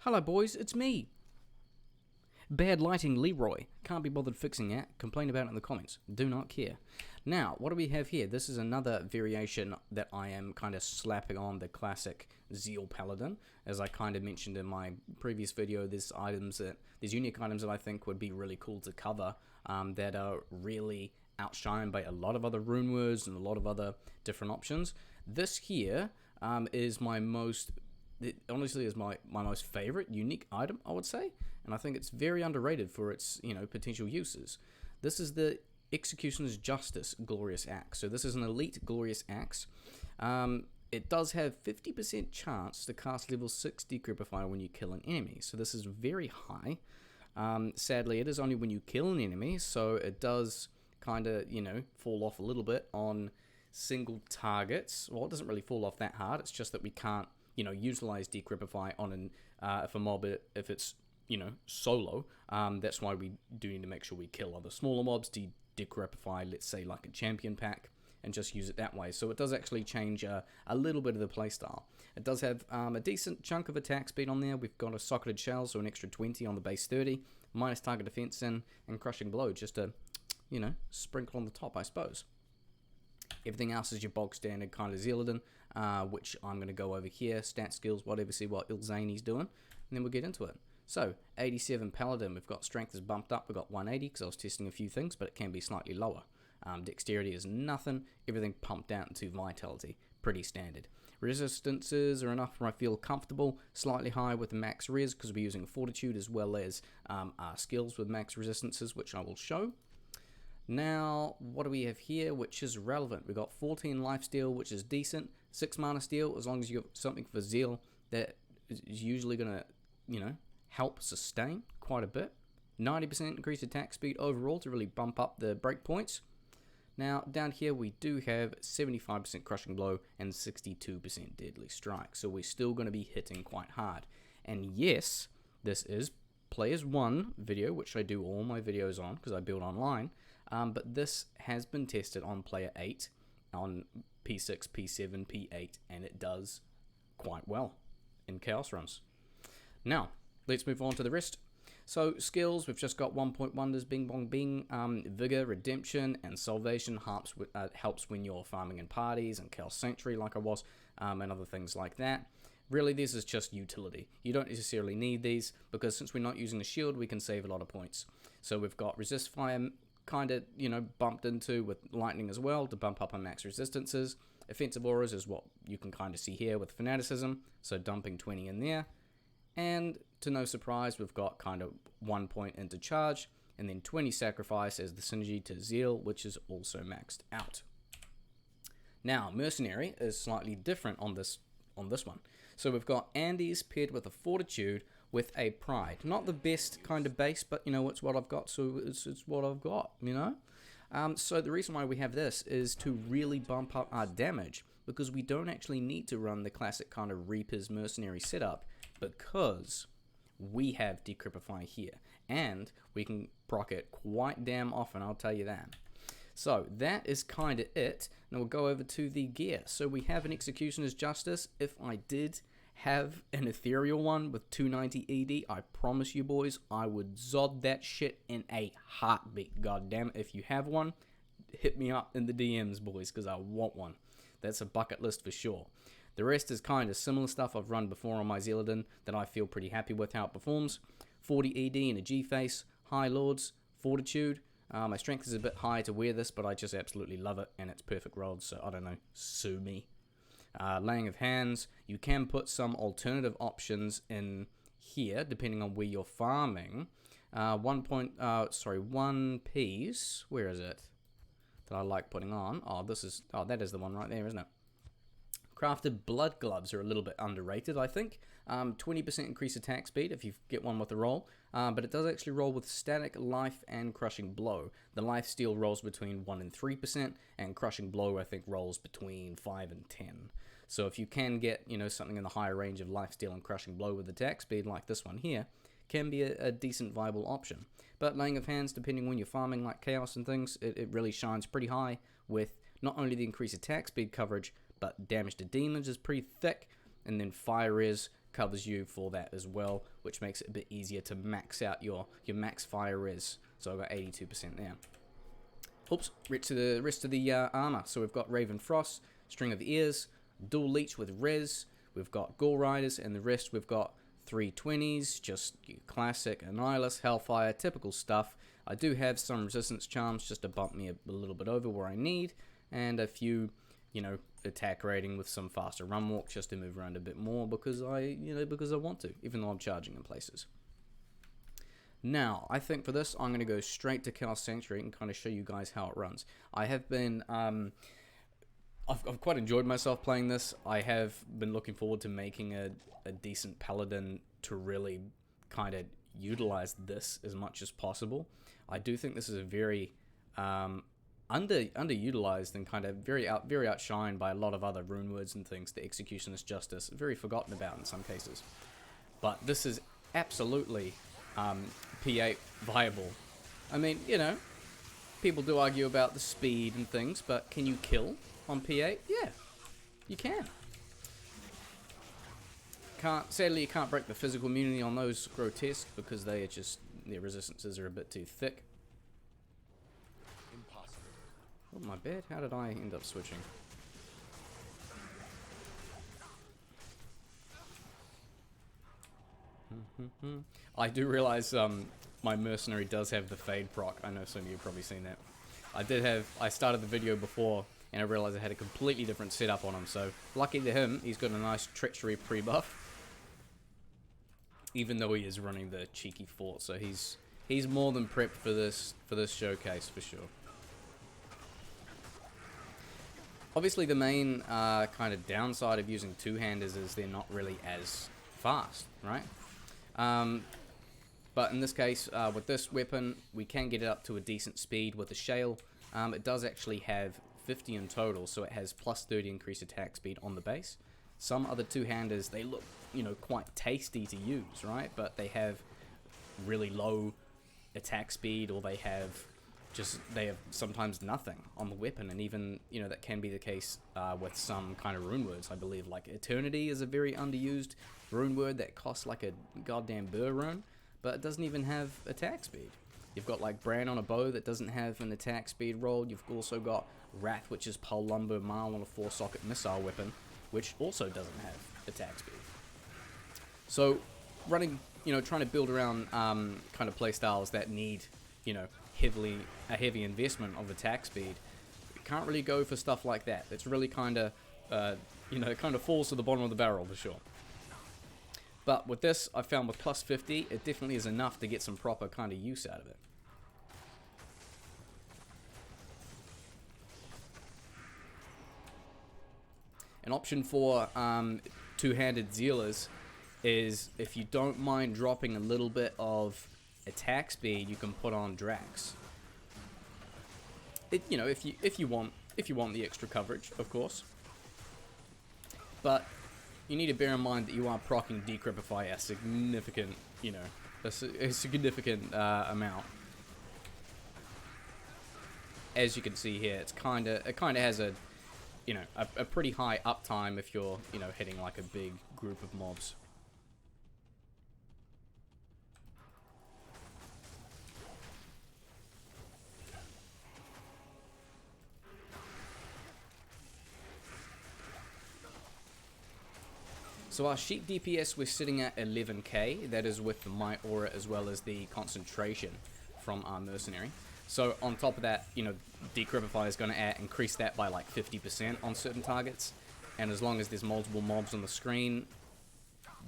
Hello boys, it's me. Bad lighting Leroy. Can't be bothered fixing it. Complain about it in the comments. Do not care. Now, what do we have here? This is another variation that I am kind of slapping on the classic Zeal Paladin. As I kind of mentioned in my previous video, there's unique items that I think would be really cool to cover that are really outshined by a lot of other rune words and a lot of other different options. This here is my most... It honestly is my most favorite unique item, I would say, and I think it's very underrated for its potential uses. This is the Executioner's Justice Glorious Axe. So this is an elite Glorious Axe. It does have 50% chance to cast level 6 Decrepify when you kill an enemy, so this is very high. Sadly, it is only when you kill an enemy, so it does kind of fall off a little bit on single targets. Well, it doesn't really fall off that hard. It's just that we can't utilize Decrepify on if a mob, if it's solo. That's why we do need to make sure we kill other smaller mobs to Decrepify, let's say like a champion pack, and just use it that way. So it does actually change a little bit of the playstyle. It does have a decent chunk of attack speed on there. We've got a socketed shell, so an extra 20 on the base 30, minus target defense and crushing blow, just to sprinkle on the top, I suppose. Everything else is your bog standard kind of Zealadin, which I'm going to go over here, stat skills, whatever, see what Ilzani's doing, and then we'll get into it. So, 87 Paladin, we've got strength is bumped up, we've got 180 because I was testing a few things, but it can be slightly lower. Dexterity is nothing, everything pumped out into Vitality, pretty standard. Resistances are enough where I feel comfortable, slightly high with the max res because we're using Fortitude as well as our skills with max resistances, which I will show. Now, what do we have here which is relevant? We've got 14 lifesteal, which is decent. 6 mana steal, as long as you have something for Zeal that is usually going to, help sustain quite a bit. 90% increased attack speed overall to really bump up the breakpoints. Now, down here we do have 75% crushing blow and 62% deadly strike. So we're still going to be hitting quite hard. And yes, this is Players 1 video, which I do all my videos on because I build online. But this has been tested on Player 8, on P6, P7, P8, and it does quite well in Chaos runs. Now, let's move on to the rest. So, skills, we've just got 1-point wonders, bing bong bing, Vigor, Redemption, and Salvation helps when you're farming in parties, and Chaos Sanctuary like I was, and other things like that. Really, this is just utility. You don't necessarily need these, because since we're not using a shield, we can save a lot of points. So we've got Resist Fire, kind of, bumped into with lightning as well to bump up on max resistances. Offensive auras is what you can kind of see here with fanaticism, so dumping 20 in there. And to no surprise, we've got kind of 1 point into charge, and then 20 sacrifice as the synergy to Zeal, which is also maxed out. Now, Mercenary is slightly different on this one. So we've got Andes paired with a Fortitude with a Pride. Not the best kind of base, but it's what I've got, so it's what I've got, So the reason why we have this is to really bump up our damage, because we don't actually need to run the classic kind of Reaper's Mercenary setup, because we have Decrepify here, and we can proc it quite damn often, I'll tell you that. So that is kind of it. Now we'll go over to the gear. So we have an Executioner's Justice. If I did have an ethereal one with 290 ED, I promise you boys, I would zod that shit in a heartbeat. God damn it, if you have one, hit me up in the DMs, boys, because I want one. That's a bucket list for sure. The rest is kind of similar stuff I've run before on my Zealadin that I feel pretty happy with how it performs. 40 ED and a G-Face, High Lords, Fortitude. My strength is a bit high to wear this, but I just absolutely love it, and it's perfect rolled, so I don't know, sue me. Laying of Hands, you can put some alternative options in here, depending on where you're farming. One piece, where is it, that I like putting on? That is the one right there, isn't it? Crafted Blood Gloves are a little bit underrated, I think. 20% increased attack speed if you get one with the roll, but it does actually roll with Static, Life, and Crushing Blow. The Life Steal rolls between 1 and 3%, and Crushing Blow, I think, rolls between 5 and 10. So if you can get, something in the higher range of Life Steal and Crushing Blow with attack speed, like this one here, can be a decent viable option. But Laying of Hands, depending when you're farming like Chaos and things, it really shines pretty high with not only the increased attack speed coverage, but damage to demons is pretty thick, and then fire res covers you for that as well, which makes it a bit easier to max out your max fire res. So I've got 82% there. Oops, rest of the armor. So we've got Raven Frost, String of Ears, Dual Leech with res. We've got Gore Riders, and the rest we've got 320s, just classic Annihilus, Hellfire, typical stuff. I do have some resistance charms just to bump me a little bit over where I need, and a few, attack rating with some faster run walk just to move around a bit more because I want to, even though I'm charging in places. Now, I think for this, I'm going to go straight to Chaos Sanctuary and kind of show you guys how it runs. I have been, I've quite enjoyed myself playing this. I have been looking forward to making a decent Paladin to really kind of utilize this as much as possible. I do think this is a very underutilized and kind of very outshined by a lot of other rune words and things. The Executioner's Justice, very forgotten about in some cases. But this is absolutely P8 viable. I mean, people do argue about the speed and things, but can you kill on P8? Yeah, you can. Sadly, you can't break the physical immunity on those grotesque because their resistances are a bit too thick. Oh, my bad. How did I end up switching? I do realize my Mercenary does have the Fade proc. I know some of you have probably seen that. I started the video before and I realized I had a completely different setup on him, so lucky to him, he's got a nice Treachery pre-buff. Even though he is running the cheeky fort, so he's more than prepped for this showcase for sure. Obviously, the main kind of downside of using two-handers is they're not really as fast, right? But in this case, with this weapon, we can get it up to a decent speed with the Shale. It does actually have 50 in total, so it has plus 30 increased attack speed on the base. Some other two-handers, they look, quite tasty to use, right? But they have really low attack speed, or they have sometimes nothing on the weapon, and even, that can be the case with some kind of rune words, I believe. Like Eternity is a very underused rune word that costs like a goddamn burr rune, but it doesn't even have attack speed. You've got like Bran on a bow that doesn't have an attack speed roll. You've also got Wrath, which is Pole Lumber Mile on a 4-socket missile weapon, which also doesn't have attack speed. So running, trying to build around kind of playstyles that need, a heavy investment of attack speed, you can't really go for stuff like that. It's really kind of, it kind of falls to the bottom of the barrel for sure. But with this, I found with plus 50, it definitely is enough to get some proper kind of use out of it. An option for two-handed Zealers is, if you don't mind dropping a little bit of attack speed, you can put on Drax. If you want the extra coverage, of course. But you need to bear in mind that you are proccing Decrepify a significant, a significant amount. As you can see here, it kind of has a pretty high uptime if you're, hitting like a big group of mobs. So our sheep DPS, we're sitting at 11k. That is with the Might Aura as well as the concentration from our Mercenary. So on top of that, Decrepify is going to increase that by like 50% on certain targets. And as long as there's multiple mobs on the screen,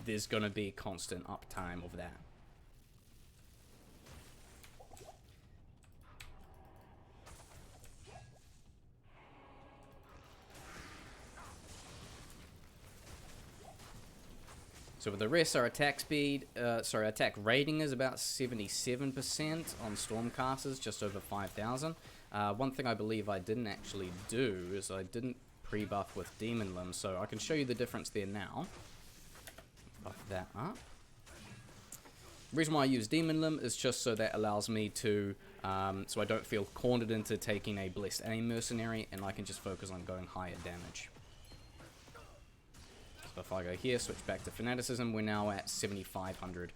there's going to be constant uptime of that. So with the rest, our attack speed, attack rating is about 77% on Stormcasters, just over 5,000. One thing I believe I didn't actually do is I didn't pre-buff with Demon Limb, so I can show you the difference there now. Buff that up. The reason why I use Demon Limb is just so that allows me to, so I don't feel cornered into taking a Blessed Aim Mercenary, and I can just focus on going higher damage. If I go here, switch back to Fanaticism, we're now at 7,500.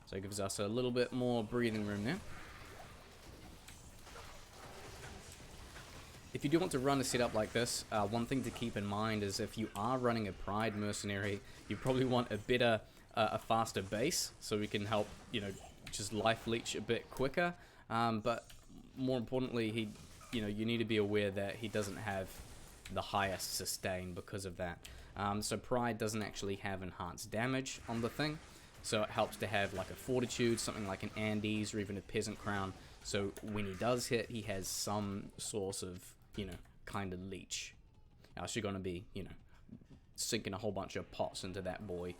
So it gives us a little bit more breathing room there. If you do want to run a setup like this, one thing to keep in mind is if you are running a Pride Mercenary, you probably want a better, a faster base, so we can help, you know, just life leech a bit quicker. But more importantly, you need to be aware that he doesn't have the highest sustain because of that. So Pride doesn't actually have enhanced damage on the thing, so it helps to have like a Fortitude, something like an Andes, or even a Peasant Crown. So when he does hit, he has some source of, you know, kind of leech. Else you're going to be, you know, sinking a whole bunch of pots into that boy.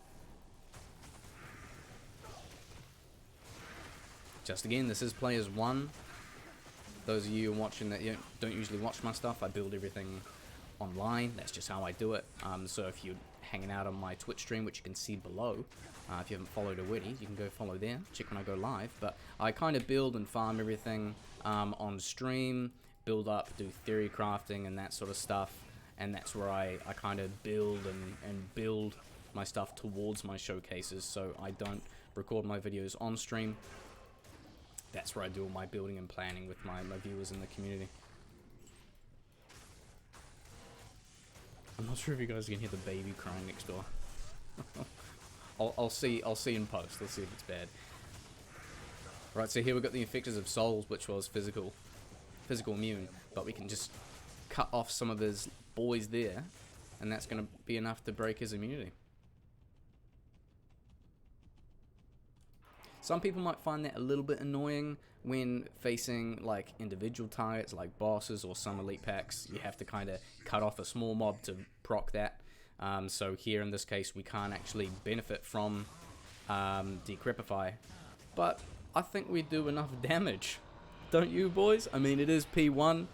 Just again, this is players 1. Those of you watching that don't usually watch my stuff, I build everything online. That's just how I do it. So if you're hanging out on my Twitch stream, which you can see below, if you haven't followed already, you can go follow there, check when I go live. But I kind of build and farm everything on stream, build up, do theory crafting and that sort of stuff, and that's where I kind of build and build my stuff towards my showcases, so I don't record my videos on stream. That's where I do all my building and planning with my viewers in the community. I'm not sure if you guys can hear the baby crying next door. I'll see in post. Let's see if it's bad. Right, so here we've got the Infectors of Souls, which was physical immune, but we can just cut off some of his boys there, and that's going to be enough to break his immunity. Some people might find that a little bit annoying when facing like individual targets like bosses or some elite packs. You have to kind of cut off a small mob to proc that. So here in this case we can't actually benefit from Decrepify, but I think we do enough damage. Don't you, boys? I mean, it is P1.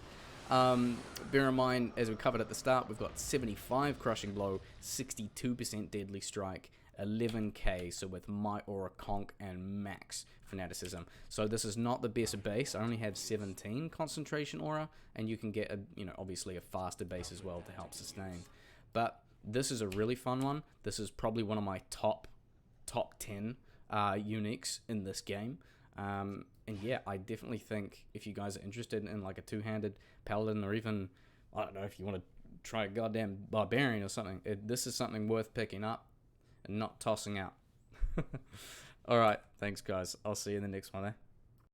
Bear in mind, as we covered at the start, we've got 75 Crushing Blow, 62% Deadly Strike, 11k, so with Might, Aura, Conk, and Max Fanaticism. So this is not the best base. I only have 17 Concentration Aura, and you can get, obviously a faster base as well to help sustain. But this is a really fun one. This is probably one of my top 10 uniques in this game. And yeah, I definitely think if you guys are interested in like a two-handed Paladin, or even, I don't know, if you want to try a goddamn Barbarian or something, this is something worth picking up and not tossing out. Alright, thanks guys. I'll see you in the next one, eh?